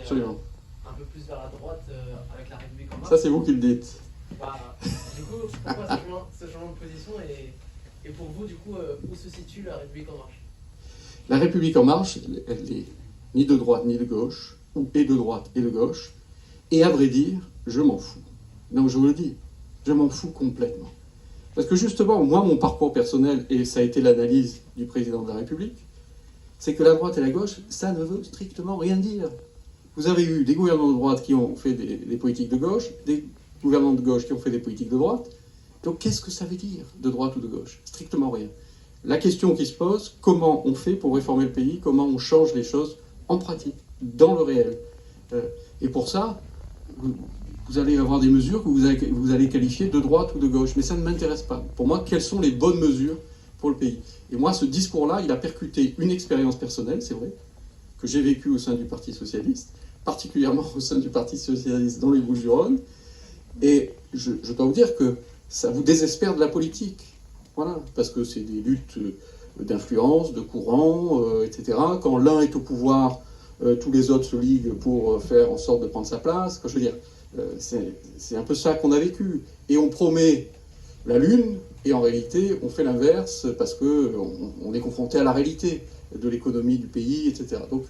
Absolument. un peu plus vers la droite avec la République en marche. Ça, c'est vous qui le dites. Bah, du coup, pourquoi ce changement de position et pour vous, du coup, où se situe la République en marche? La République en marche, elle n'est ni de droite ni de gauche, ou est de droite et de gauche, et à vrai dire, je m'en fous. Non, je vous le dis, je m'en fous complètement. Parce que justement, moi, mon parcours personnel, et ça a été l'analyse du président de la République, c'est que la droite et la gauche, ça ne veut strictement rien dire. Vous avez eu des gouvernements de droite qui ont fait des politiques de gauche, des gouvernements de gauche qui ont fait des politiques de droite. Donc qu'est-ce que ça veut dire, de droite ou de gauche? Strictement rien. La question qui se pose, comment on fait pour réformer le pays, comment on change les choses en pratique, dans le réel. Et pour ça, vous allez avoir des mesures que vous allez qualifier de droite ou de gauche, mais ça ne m'intéresse pas. Pour moi, quelles sont les bonnes mesures pour le pays? Et moi, ce discours-là, il a percuté une expérience personnelle, c'est vrai, que j'ai vécue au sein du Parti Socialiste, particulièrement au sein du Parti Socialiste dans les Bouches-du-Rhône, et je dois vous dire que ça vous désespère de la politique. Voilà, parce que c'est des luttes d'influence, de courant, etc. Quand l'un est au pouvoir, tous les autres se liguent pour faire en sorte de prendre sa place. Je veux dire, c'est un peu ça qu'on a vécu. Et on promet la lune, et en réalité, on fait l'inverse parce qu'on est confronté à la réalité de l'économie du pays, etc. Donc,